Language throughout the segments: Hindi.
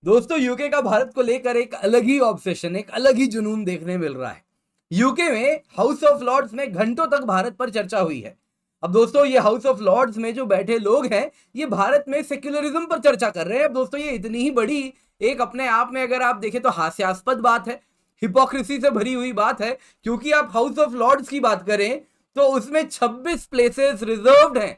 दोस्तों यूके का भारत को लेकर एक अलग ही ऑब्सेशन, एक अलग ही जुनून देखने मिल रहा है। यूके में हाउस ऑफ लॉर्ड्स में घंटों तक भारत पर चर्चा हुई है। अब दोस्तों ये हाउस ऑफ लॉर्ड्स में जो बैठे लोग हैं, ये भारत में सेक्युलरिज्म पर चर्चा कर रहे हैं। अब दोस्तों ये इतनी ही बड़ी, एक अपने आप में अगर आप देखें तो हास्यास्पद बात है, हिपोक्रेसी से भरी हुई बात है। क्योंकि आप हाउस ऑफ लॉर्ड्स की बात करें तो उसमें 26 प्लेसेस रिजर्व्ड हैं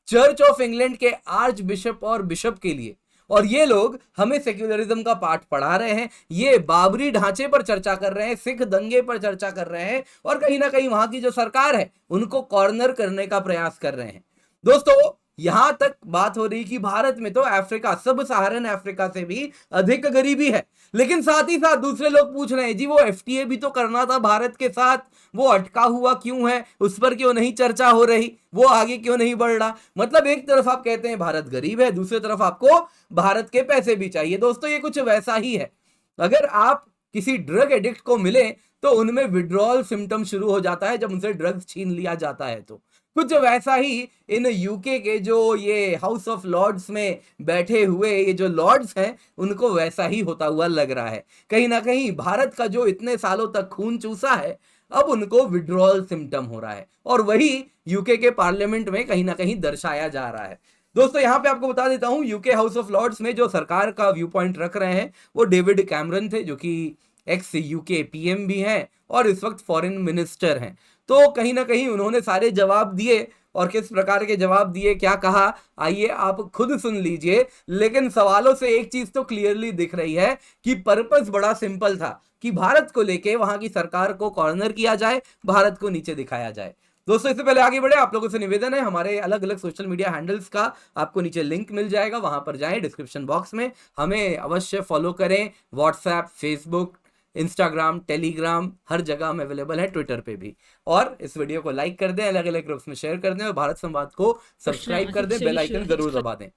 चर्च ऑफ इंग्लैंड के आर्च बिशप और बिशप के लिए। और ये लोग हमें सेक्युलरिज्म का पाठ पढ़ा रहे हैं, ये बाबरी ढांचे पर चर्चा कर रहे हैं, सिख दंगे पर चर्चा कर रहे हैं, और कहीं ना कहीं वहां की जो सरकार है उनको कॉर्नर करने का प्रयास कर रहे हैं। दोस्तों यहां तक बात हो रही कि भारत में तो अफ्रीका, सब सहारन अफ्रीका से भी अधिक गरीबी है। लेकिन साथ ही साथ दूसरे लोग पूछ रहे हैं जी वो एफटीए भी तो करना था भारत के साथ, वो अटका हुआ क्यों है, उस पर क्यों नहीं चर्चा हो रही, वो आगे क्यों नहीं बढ़ रहा। मतलब एक तरफ आप कहते हैं भारत गरीब है, दूसरी तरफ आपको भारत के पैसे भी चाहिए। दोस्तों ये कुछ वैसा ही है। अगर आप किसी ड्रग एडिक्ट को मिले तो उनमें विड्रॉल सिम्टम शुरू हो जाता है जब उनसे ड्रग्स छीन लिया जाता है। तो कुछ वैसा ही इन यूके के जो ये हाउस ऑफ लॉर्ड्स में बैठे हुए ये जो लॉर्ड्स हैं उनको वैसा ही होता हुआ लग रहा है। कहीं ना कहीं भारत का जो इतने सालों तक खून चूसा है, अब उनको विड्रॉल सिम्टम हो रहा है, और वही यूके के पार्लियामेंट में कहीं ना कहीं दर्शाया जा रहा है। दोस्तों यहां पे आपको बता देता हूं, यूके हाउस ऑफ लॉर्ड्स में जो सरकार का व्यू पॉइंट रख रहे हैं वो डेविड कैमरन थे, जो कि एक्स यूके पीएम भी हैं और इस वक्त फॉरेन मिनिस्टर हैं। तो कहीं ना कहीं उन्होंने सारे जवाब दिए, और किस प्रकार के जवाब दिए, क्या कहा, आइए आप खुद सुन लीजिए। लेकिन सवालों से एक चीज तो क्लियरली दिख रही है कि पर्पस बड़ा सिंपल था कि भारत को लेके वहां की सरकार को कॉर्नर किया जाए, भारत को नीचे दिखाया जाए। दोस्तों इससे पहले आगे बढ़े, आप लोगों से निवेदन है, हमारे अलग अलग सोशल मीडिया हैंडल्स का आपको नीचे लिंक मिल जाएगा, वहां पर जाएं डिस्क्रिप्शन बॉक्स में, हमें अवश्य फॉलो करें। व्हाट्सएप, फेसबुक, इंस्टाग्राम, टेलीग्राम, हर जगह हम अवेलेबल है, ट्विटर पे भी। और इस वीडियो को लाइक कर दें, अलग अलग ग्रुप्स में शेयर कर दें, और भारत संवाद को सब्सक्राइब कर दें, बेल आइकन जरूर दबा दें।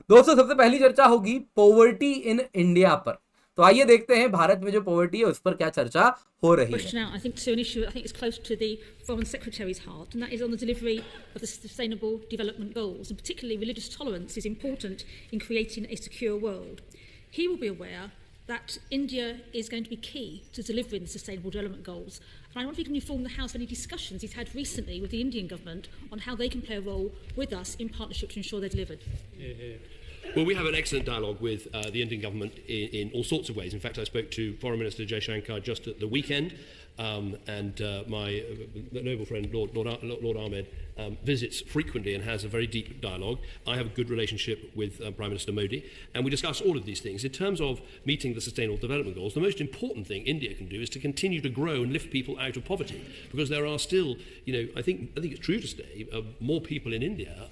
दोस्तों सबसे पहली चर्चा होगी पॉवर्टी इन इंडिया पर। तो आइए देखते हैं भारत में जो पॉवर्टी है उस पर क्या चर्चा हो रही है। Now, I think to an issue I think is close to the Foreign Secretary's heart, and that is on the delivery of the Sustainable Development Goals, and particularly religious tolerance is important in creating a secure world. He will be aware that India is going to be key to delivering the Sustainable Development Goals. And I wonder if he can inform the House of any discussions he's had recently with the Indian government on how they can play a role with us in partnership to ensure they're delivered. Well, we have an excellent dialogue with the Indian government in all sorts of ways. In fact, I spoke to Foreign Minister Jaishankar just at the weekend, and my noble friend Lord Ahmed visits frequently and has a very deep dialogue. I have a good relationship with Prime Minister Modi, and we discuss all of these things. In terms of meeting the Sustainable Development Goals, the most important thing India can do is to continue to grow and lift people out of poverty, because there are still, I think it's true to say, more people in India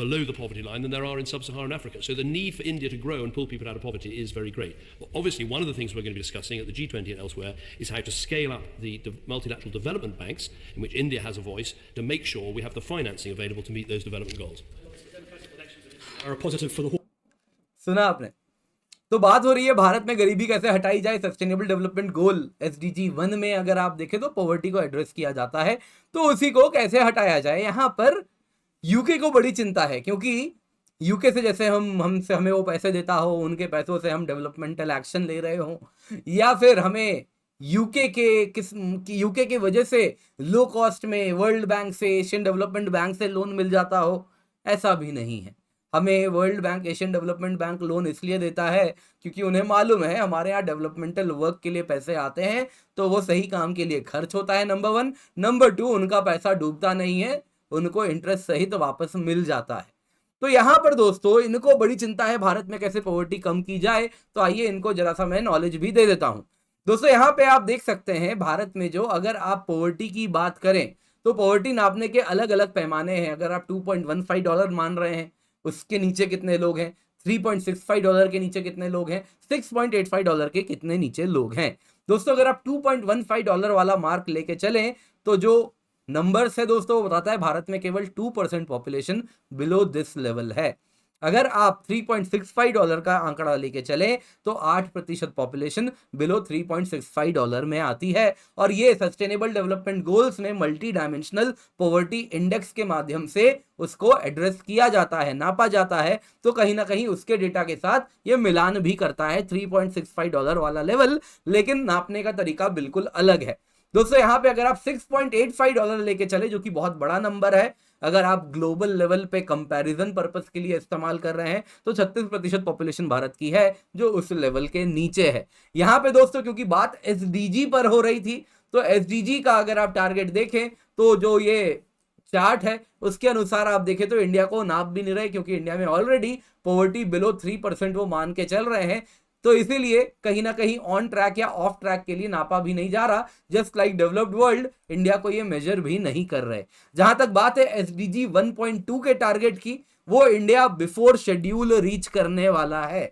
below the poverty line than there are in sub-Saharan Africa. So the need for India to grow and pull people out of poverty is very great. Well, obviously, one of the things we're going to be discussing at the G20 and elsewhere is how to scale up the multilateral development banks, in which India has a voice, to make sure we have the financing available to meet those development goals. Are a positive for the whole. सुना आपने? तो बात हो रही है भारत में गरीबी कैसे हटाई जाए। सस्टेनेबल डेवलपमेंट गोल SDG 1 में अगर आप देखें तो पॉवर्टी को एड्रेस किया जाता है, तो उसी को कैसे हटाया जाए। यहां पर यूके को बड़ी चिंता है, क्योंकि यूके से जैसे हमें वो पैसे देता हो, उनके पैसों से हम डेवलपमेंटल एक्शन ले रहे हो, या फिर हमें यूके की वजह से लो कॉस्ट में वर्ल्ड बैंक से, एशियन डेवलपमेंट बैंक से लोन मिल जाता हो। ऐसा भी नहीं है। हमें world bank, Asian development bank loan इसलिए देता है क्योंकि उन्हें मालूम है हमारे यहाँ डेवलपमेंटल वर्क के लिए पैसे आते हैं तो वो सही काम के लिए खर्च होता है, नंबर 1। नंबर 2, उनका पैसा डूबता नहीं है, उनको इंटरेस्ट सहित वापस मिल जाता है। तो यहाँ पर दोस्तों इनको बड़ी चिंता है भारत में कैसे पॉवर्टी कम की जाए। तो आइए इनको जरा सा मैं नॉलेज भी दे देता हूँ। दोस्तों यहाँ पे आप देख सकते हैं भारत में जो, अगर आप पॉवर्टी की बात करें तो पॉवर्टी नापने के अलग अलग पैमाने हैं। अगर आप $2.15 मान रहे हैं, उसके नीचे कितने लोग हैं, $3.65 के नीचे कितने लोग हैं, $6.85 के कितने नीचे लोग हैं। दोस्तों अगर आप $2.15 वाला मार्क लेके चलें तो जो नंबर्स है दोस्तों वो बताता है भारत में केवल 2% पॉपुलेशन बिलो दिस लेवल है। अगर आप $3.65 का आंकड़ा लेके चले तो 8% पॉपुलेशन बिलो $3.65 में आती है। और ये सस्टेनेबल डेवलपमेंट गोल्स में मल्टी डायमेंशनल पॉवर्टी इंडेक्स के माध्यम से उसको एड्रेस किया जाता है, नापा जाता है। तो कहीं ना कहीं उसके डेटा के साथ ये मिलान भी करता है $3.65 वाला लेवल, लेकिन नापने का तरीका बिल्कुल अलग है। दोस्तों यहाँ पे अगर आप $6.85 लेके चले, जो कि बहुत बड़ा नंबर है, अगर आप ग्लोबल लेवल पे कंपैरिजन पर्पस के लिए इस्तेमाल कर रहे हैं, तो 36% पॉपुलेशन भारत की है जो उस लेवल के नीचे है। यहाँ पे दोस्तों क्योंकि बात एसडीजी पर हो रही थी, तो एसडीजी का अगर आप टारगेट देखें तो जो ये चार्ट है उसके अनुसार आप देखें तो इंडिया को नाप भी नहीं रहे, क्योंकि इंडिया में ऑलरेडी पॉवर्टी बिलो 3% वो मान के चल रहे हैं। तो इसीलिए कहीं ना कहीं ऑन ट्रैक या ऑफ ट्रैक के लिए नापा भी नहीं जा रहा। Just like developed world, India को ये मेजर भी नहीं कर रहे। जहां तक बात है एसडीजी 1.2 के टारगेट की, वो इंडिया बिफोर शेड्यूल रीच करने वाला है।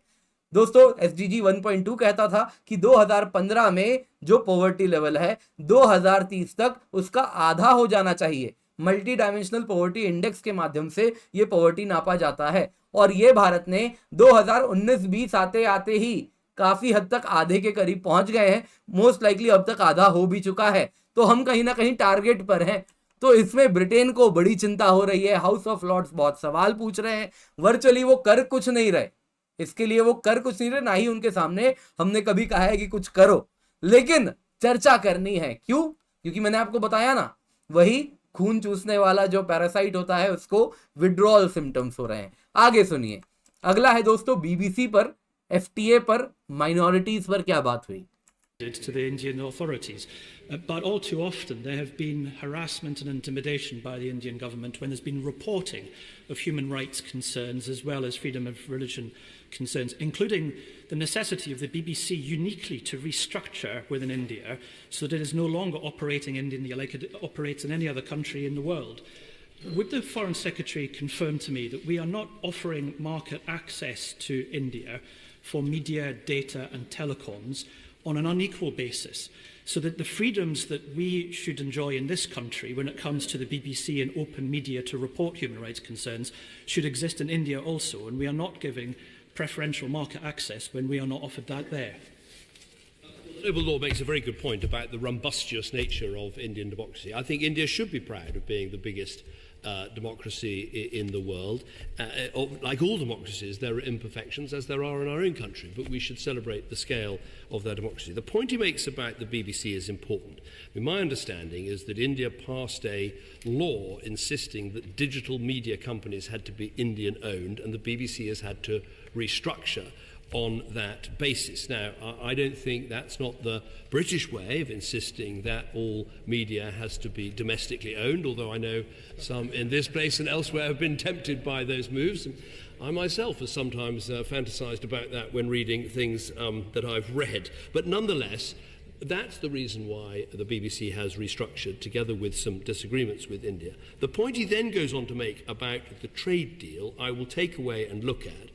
दोस्तों एसडीजी 1.2 कहता था कि 2015 में जो पॉवर्टी लेवल है 2030 तक उसका आधा हो जाना चाहिए। मल्टी डायमेंशनल पॉवर्टी इंडेक्स के माध्यम से ये पॉवर्टी नापा जाता है, और ये भारत ने 2019-20 आते आते ही काफी हद तक आधे के करीब पहुंच गए हैं। मोस्ट लाइकली अब तक आधा हो भी चुका है। तो हम कहीं ना कहीं टारगेट पर हैं। तो इसमें ब्रिटेन को बड़ी चिंता हो रही है। हाउस ऑफ लॉर्ड्स बहुत सवाल पूछ रहे हैं। वर्चुअली वो कर कुछ नहीं रहे, इसके लिए वो कर कुछ नहीं रहे, ना ही उनके सामने हमने कभी कहा है कि कुछ करो, लेकिन चर्चा करनी है। क्यों? क्योंकि मैंने आपको बताया ना, वही खून चूसने वाला जो पैरासाइट होता है उसको विड्रॉल सिम्टम्स हो रहे हैं। आगे सुनिए। अगला है दोस्तों बीबीसी पर एफटीए पर माइनॉरिटीज पर क्या बात हुई। to the Indian authorities. But all too often there have been harassment and intimidation by the Indian government when there's been reporting of human rights concerns as well as freedom of religion concerns, including the necessity of the BBC uniquely to restructure within India so that it is no longer operating in India like it operates in any other country in the world. Would the Foreign Secretary confirm to me that we are not offering market access to India for media, data and telecoms on an unequal basis, so that the freedoms that we should enjoy in this country when it comes to the BBC and open media to report human rights concerns should exist in India also, and we are not giving preferential market access when we are not offered that there? The Noble Lord makes a very good point about the rumbustious nature of Indian democracy. I think India should be proud of being the biggest democracy in the world. Like all democracies, there are imperfections, as there are in our own country, but we should celebrate the scale of their democracy. The point he makes about the BBC is important. I mean, my understanding is that India passed a law insisting that digital media companies had to be Indian owned, and the BBC has had to restructure on that basis. Now, I don't think that's not the British way of insisting that all media has to be domestically owned, although I know some in this place and elsewhere have been tempted by those moves. I myself have sometimes fantasized about that when reading things that I've read. But nonetheless, that's the reason why the BBC has restructured, together with some disagreements with India. The point he then goes on to make about the trade deal, I will take away and look at.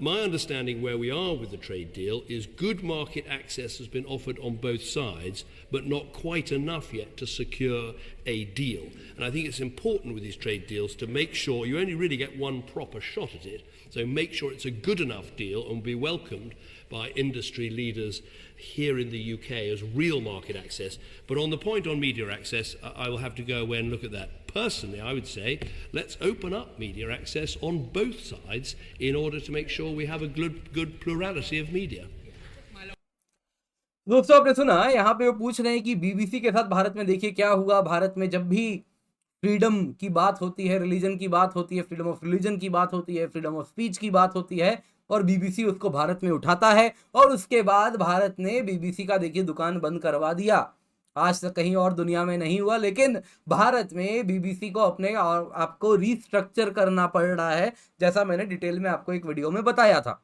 My understanding where we are with the trade deal is good market access has been offered on both sides, but not quite enough yet to secure a deal. And I think it's important with these trade deals to make sure you only really get one proper shot at it. So make sure it's a good enough deal and be welcomed by industry leaders here in the UK as real market access. But on the point on media access, I will have to go away and look at that. Personally, I would say let's open up media access on both sides in order to make sure we have a good plurality of media. दोस्तों आपने सुना यहाँ पे वो पूछ रहे हैं कि बीबीसी के साथ भारत में देखिए क्या हुआ। भारत में जब भी फ्रीडम की बात होती है, रिलीजन की बात होती है, फ्रीडम ऑफ रिलीजन की बात होती है, फ्रीडम ऑफ स्पीच की बात होती है, और बीबीसी उसको भारत में उठाता है, और उसके बाद भारत ने बीबीसी का देखिए दुकान बंद करवा दिया। आज तक कहीं और दुनिया में नहीं हुआ, लेकिन भारत में बीबीसी को अपने और आपको रीस्ट्रक्चर करना पड़ रहा है, जैसा मैंने डिटेल में आपको एक वीडियो में बताया था।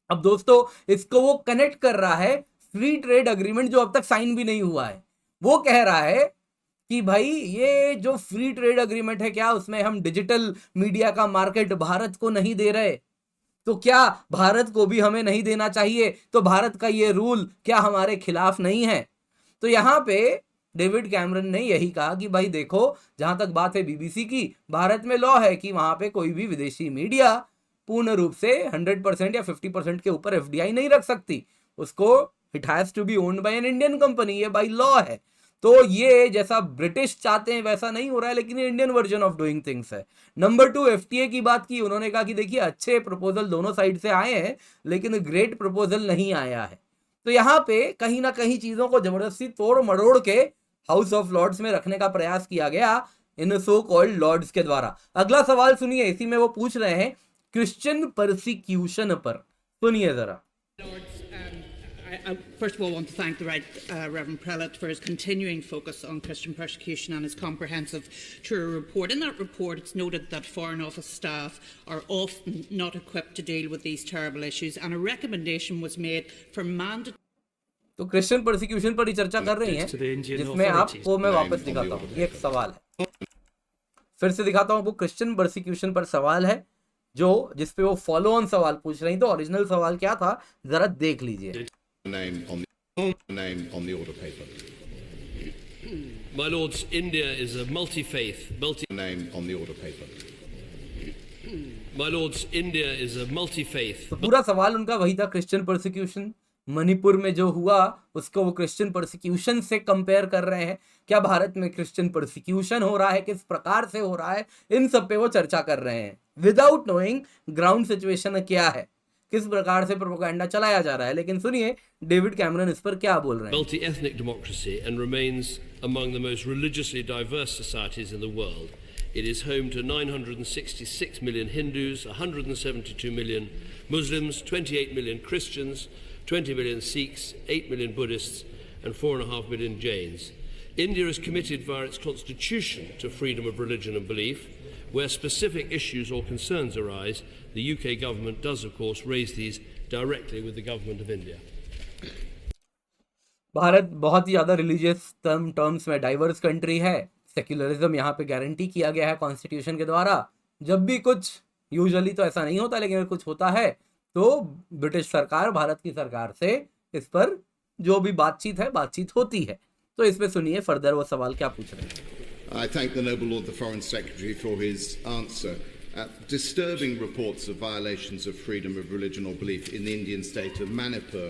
अब दोस्तों इसको वो कनेक्ट कर रहा है फ्री ट्रेड अग्रीमेंट जो अब तक साइन भी नहीं हुआ है। वो कह रहा है कि भाई ये जो फ्री ट्रेड अग्रीमेंट है, क्या उसमें हम डिजिटल मीडिया का मार्केट भारत को नहीं दे रहे? तो क्या भारत को भी हमें नहीं देना चाहिए? तो भारत का ये रूल क्या हमारे खिलाफ नहीं है? तो यहाँ पे डेविड कैमरन ने यही कहा कि भाई देखो, जहां तक बात है बीबीसी की, भारत में लॉ है कि वहां पे कोई भी विदेशी मीडिया पूर्ण रूप से 100% या 50% के ऊपर एफडीआई नहीं रख सकती, उसको it has to be owned by an Indian company, ये बाय लॉ है। तो ये जैसा ब्रिटिश चाहते हैं वैसा नहीं हो रहा है, लेकिन ये Indian version of doing things है। नंबर 2, एफटीए की बात की, उन्होंने कहा कि देखिए अच्छे प्रपोजल दोनों साइड से आए हैं, लेकिन ग्रेट प्रपोजल नहीं आया है। तो यहाँ पे कहीं ना कहीं चीजों को जबरदस्ती तोड़ मरोड़ के हाउस ऑफ लॉर्ड्स में रखने का प्रयास किया गया इन सो कॉल्ड लॉर्ड्स के द्वारा। अगला सवाल सुनिए, इसी में वो पूछ रहे हैं क्रिश्चियन परसिक्यूशन पर, सुनिए जरा। I first of all want to thank the Right Reverend Prelate for his continuing focus on Christian persecution and his comprehensive thorough report. In that report, it's noted that Foreign Office staff are often not equipped to deal with these terrible issues, and a recommendation was made for mandatory. तो क्रिश्चियन परसिक्यूशन पर ही चर्चा कर रही हैं, जिसमें आपको मैं वापस दिखाता हूँ, ये एक सवाल है, फिर से दिखाता हूँ। वो क्रिश्चियन परसिक्यूशन पर सवाल है जो जिसपे वो फॉलो ऑन सवाल पूछ रही, तो ओरिजिनल सवाल क्या था जरा देख लीजिए। Name on the order paper. My Lords, India is a multi-faith, Name on the order paper. My Lords, India is a multi-faith. तो पूरा सवाल उनका वही था, क्रिश्चियन परसिक्यूशन मणिपुर में जो हुआ उसको वो क्रिश्चियन परसिक्यूशन से कंपेयर कर रहे हैं। क्या भारत में क्रिश्चियन परसिक्यूशन हो रहा है, किस प्रकार से हो रहा है, इन सब पे वो चर्चा कर रहे हैं विदाउट नोइंग ग्राउंड सिचुएशन क्या है, किस प्रकार से प्रोपेगेंडा चलाया जा रहा है। लेकिन सुनिए डेविड कैमरन इस पर क्या बोल रहे हैं। Multi-ethnic democracy and remains among the most religiously diverse societies in the world. It is home to 966 million Hindus, 172 million Muslims, 28 million Christians, 20 million Sikhs, 8 million Buddhists, and 4.5 million Jains. India is committed via its constitution to freedom of religion and belief. Where specific issues or concerns arise, the UK government does, of course, raise these directly with the government of India. Bharat बहुत ही ज़्यादा रिलीजियस टर्म्स में डाइवर्स कंट्री है, सेक्युलरिज्म यहाँ पे गारंटी किया गया है कॉन्स्टिट्यूशन के द्वारा। जब भी कुछ, यूजुअली तो ऐसा नहीं होता, लेकिन अगर कुछ होता है तो ब्रिटिश सरकार भारत की सरकार से इस पर जो भी बातचीत होती है। तो इस पे सुनिए फर्दर वो सवाल क्या पूछ रहे हैं। I thank the Noble Lord the Foreign Secretary for his answer. Disturbing reports of violations of freedom of religion or belief in the Indian state of Manipur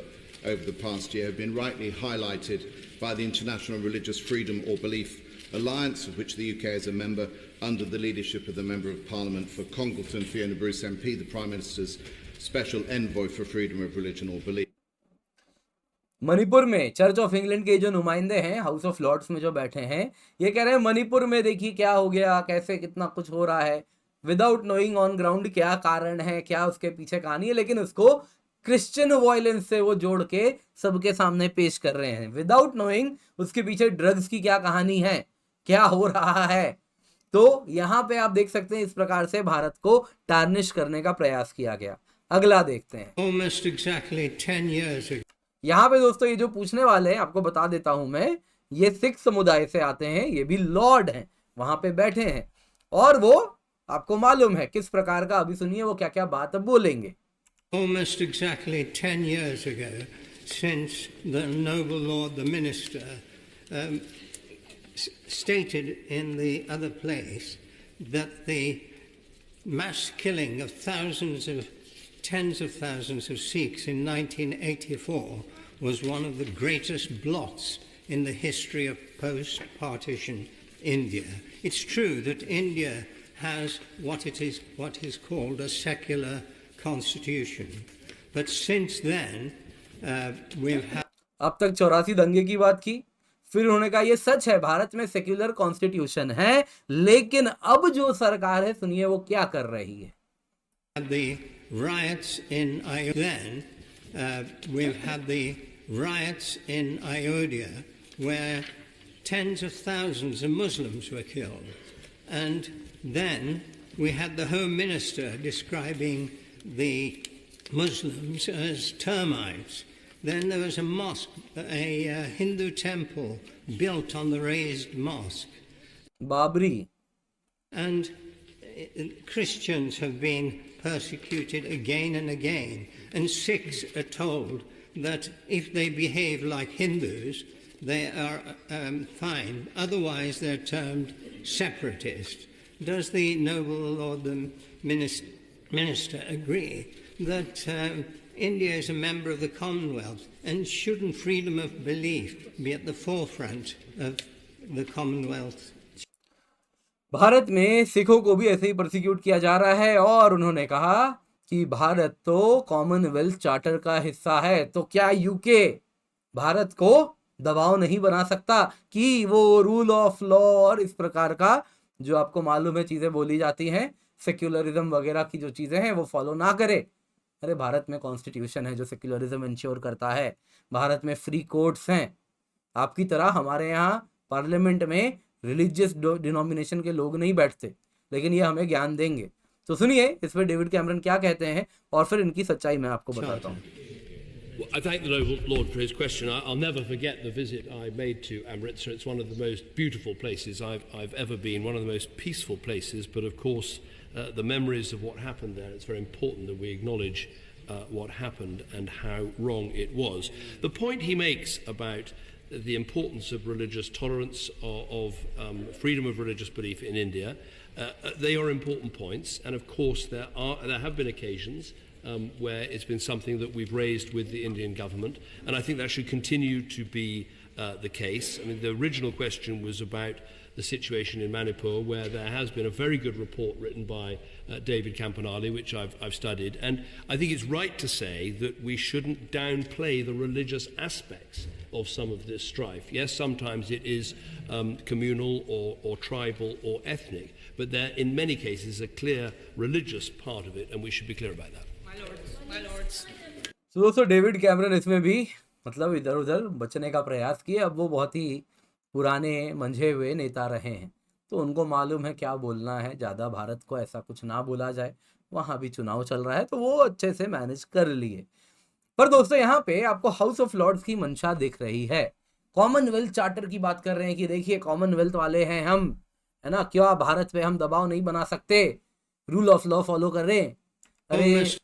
over the past year have been rightly highlighted by the International Religious Freedom or Belief Alliance, of which the UK is a member, under the leadership of the Member of Parliament for Congleton, Fiona Bruce MP, the Prime Minister's Special Envoy for Freedom of Religion or Belief. Manipur में चर्च ऑफ इंग्लैंड के जो नुमाइंदे हैं हाउस ऑफ लॉर्ड्स में जो बैठे हैं, ये कह रहे हैं मणिपुर में देखिए क्या हो गया, कैसे कितना कुछ हो रहा है, विदाउट नोइंग ऑन ग्राउंड क्या कारण है, क्या उसके पीछे कहानी है, लेकिन उसको क्रिश्चियन वायलेंस से वो जोड़ के सबके सामने पेश कर रहे हैं, विदाउट नोइंग उसके पीछे ड्रग्स की क्या कहानी है, क्या हो रहा है। तो यहाँ पे आप देख सकते हैं इस प्रकार से भारत को टार्निश करने का प्रयास किया गया। अगला देखते हैं। Almost exactly 10 years ago. यहाँ पे दोस्तों ये जो पूछने वाले हैं आपको बता देता हूं मैं, ये सिख समुदाय से आते हैं, ये भी लॉर्ड हैं, वहां पे बैठे हैं और वो आपको मालूम है किस प्रकार का, अभी सुनिए वो क्या क्या बात अब बोलेंगे। Almost exactly 10 years ago, since the Noble Lord the Minister stated in the other place that the mass killing of tens of thousands of Sikhs in 1984 was one of the greatest blots in the history of post-partition India. It's true that India has what is called a secular constitution, but since then we've had. अब तक 84 दंगे की बात की, फिर उन्होंने कहा ये सच है भारत में सेक्युलर कॉन्स्टिट्यूशन है, लेकिन अब जो सरकार है सुनिए वो क्या कर रही है। The riots in Ayodhya. Then we've had the riots in Ayodhya where tens of thousands of Muslims were killed. And then we had the Home Minister describing the Muslims as termites. Then there was a mosque, a Hindu temple built on the raised mosque. Babri. And Christians have been persecuted again and again, and Sikhs are told that if they behave like Hindus, they are fine, otherwise they're termed separatists. Does the Noble Lord the Minister Minister agree that India is a member of the Commonwealth, and shouldn't freedom of belief be at the forefront of the Commonwealth? Bharat में सिखों को भी ऐसे ही प्रोसिक्यूट किया जा रहा है और उन्होंने कहा कि भारत तो कॉमनवेल्थ चार्टर का हिस्सा है, तो क्या यूके भारत को दबाव नहीं बना सकता कि वो रूल ऑफ लॉ और इस प्रकार का जो आपको मालूम है चीजें बोली जाती हैं, सेक्युलरिज्म वगैरह की जो चीजें हैं वो फॉलो ना करे? अरे भारत में कॉन्स्टिट्यूशन है जो सेक्युलरिज्म इंश्योर करता है, भारत में फ्री कोर्ट्स हैं। आपकी तरह हमारे यहाँ पार्लियामेंट में रिलीजियस डिनोमिनेशन के लोग नहीं बैठते, लेकिन ये हमें ज्ञान देंगे। तो सुनिए इस पर डेविड कैमरन क्या कहते हैं और फिर इनकी सच्चाई मैं आपको बताता हूँ। Well, I thank the Noble Lord for his question. I'll never forget the visit I made to Amritsar. It's one of the most beautiful places I've ever been, one of the most peaceful places. But of course, the memories of what happened there, it's very important that we acknowledge what happened and how wrong it was. The point he makes about the importance of religious tolerance, of freedom of religious belief in India, they are important points. And of course, there have been occasions where it's been something that we've raised with the Indian government, and I think that should continue to be the case. I mean, the original question was about the situation in Manipur, where there has been a very good report written by David Campanale, which I've studied, and I think it's right to say that we shouldn't downplay the religious aspects of some of this strife. Yes, sometimes it is communal or tribal or ethnic, but there, in many cases, a clear religious part of it, and we should be clear about that. My lords. तो दोस्तों डेविड कैमरन इसमें भी मतलब इधर उधर बचने का प्रयास किए। अब वो बहुत ही पुराने मंझे हुए नेता रहे हैं, तो उनको मालूम है क्या बोलना है, ज़्यादा भारत को ऐसा कुछ ना बोला जाए। वहाँ भी चुनाव चल रहा है तो वो अच्छे से मैनेज कर लिए। पर दोस्तों यहाँ पे आपको हाउस ऑफ लॉर्ड्स की मंशा दिख रही है। कॉमनवेल्थ चार्टर की बात कर रहे हैं कि देखिए कॉमनवेल्थ वाले हैं हम, है ना, क्या भारत पे हम दबाव नहीं बना सकते, रूल ऑफ लॉ फॉलो कर रहे हैं। अरे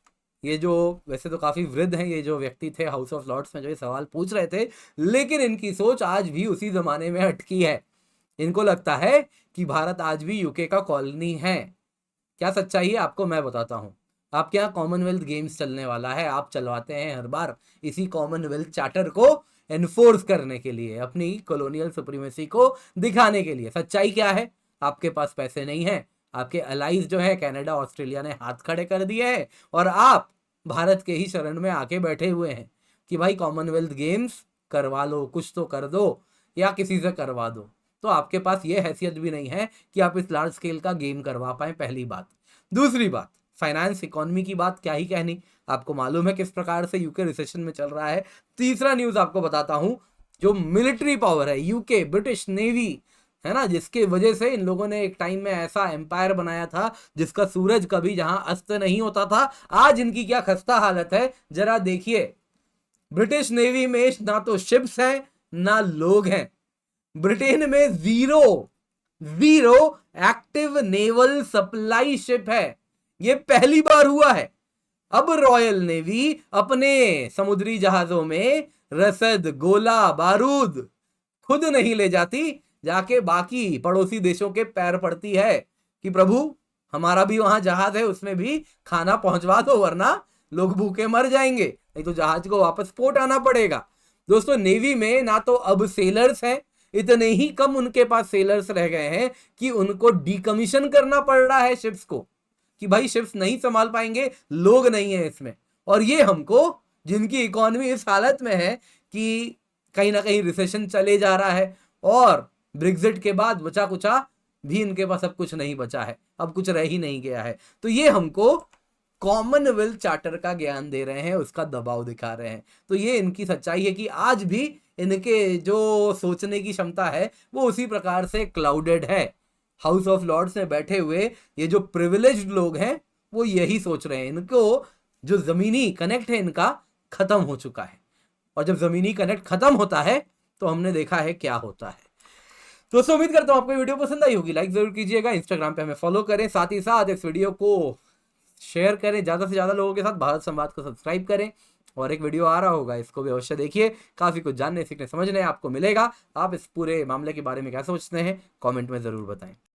ये जो वैसे तो काफी वृद्ध हैं ये जो व्यक्ति थे हाउस ऑफ लॉर्ड्स में जो ये सवाल पूछ रहे थे, लेकिन इनकी सोच आज भी उसी जमाने में अटकी है। इनको लगता है कि भारत आज भी यूके का कॉलोनी है। क्या सच्चाई है आपको मैं बताता हूँ। आपके यहाँ कॉमनवेल्थ गेम्स चलने वाला है, आप चलवाते हैं हर बार इसी कॉमनवेल्थ चार्टर को एनफोर्स करने के लिए, अपनी कॉलोनियल सुप्रीमेसी को दिखाने के लिए। सच्चाई क्या है? आपके पास पैसे नहीं है, आपके अलाइज जो है कनाडा ऑस्ट्रेलिया ने हाथ खड़े कर दिए हैं और आप भारत के ही शरण में आके बैठे हुए हैं कि भाई कॉमनवेल्थ गेम्स करवा लो, कुछ तो कर दो या किसी से करवा दो। तो आपके पास ये हैसियत भी नहीं है कि आप इस लार्ज स्केल का गेम करवा पाए, पहली बात। दूसरी बात, फाइनेंस इकोनॉमी की बात क्या ही कहनी, आपको मालूम है किस प्रकार से यूके रिसेशन में चल रहा है। तीसरा न्यूज आपको बताता हूं, जो मिलिट्री पावर है यूके, ब्रिटिश नेवी है ना, जिसके वजह से इन लोगों ने एक टाइम में ऐसा एम्पायर बनाया था जिसका सूरज कभी जहां अस्त नहीं होता था, आज इनकी क्या खस्ता हालत है जरा देखिए। ब्रिटिश नेवी में ना तो शिप्स हैं ना लोग हैं। ब्रिटेन में zero active naval supply ship है। ये पहली बार हुआ है। अब रॉयल नेवी अपने समुद्री जहाजों में रसद, गोला बारूद खुद नहीं ले जाती, जाके बाकी पड़ोसी देशों के पैर पड़ती है कि प्रभु हमारा भी वहां जहाज है, उसमें भी खाना पहुंचवा दो वरना लोग भूखे मर जाएंगे, नहीं तो जहाज को वापस पोर्ट आना पड़ेगा। दोस्तों नेवी में ना तो अब सेलर्स हैं, इतने ही कम उनके पास सेलर्स रह गए हैं कि उनको डीकमीशन करना पड़ रहा है शिप्स को, कि भाई शिप्स नहीं संभाल पाएंगे, लोग नहीं है इसमें। और ये हमको, जिनकी इकोनॉमी इस हालत में है कि कहीं ना कहीं रिसेशन चले जा रहा है और ब्रेग्जिट के बाद बचा कुचा भी इनके पास अब कुछ नहीं बचा है, अब कुछ रह ही नहीं गया है। तो ये हमको कॉमनवेल्थ चार्टर का ज्ञान दे रहे हैं, उसका दबाव दिखा रहे हैं। तो ये इनकी सच्चाई है कि आज भी इनके जो सोचने की क्षमता है वो उसी प्रकार से क्लाउडेड है। हाउस ऑफ लॉर्ड्स में बैठे हुए ये जो प्रिविलेज्ड लोग हैं वो यही सोच रहे हैं, इनको जो जमीनी कनेक्ट है इनका खत्म हो चुका है। और जब जमीनी कनेक्ट खत्म होता है तो हमने देखा है क्या होता है। दोस्तों उम्मीद करता हूं आपको वीडियो पसंद आई होगी, लाइक जरूर कीजिएगा, इंस्टाग्राम पे हमें फॉलो करें, साथ ही साथ इस वीडियो को शेयर करें ज़्यादा से ज़्यादा लोगों के साथ, भारत संवाद को सब्सक्राइब करें। और एक वीडियो आ रहा होगा, इसको भी अवश्य देखिए, काफ़ी कुछ जानने सीखने समझने आपको मिलेगा। आप इस पूरे मामले के बारे में क्या सोचते हैं कमेंट में ज़रूर बताएं।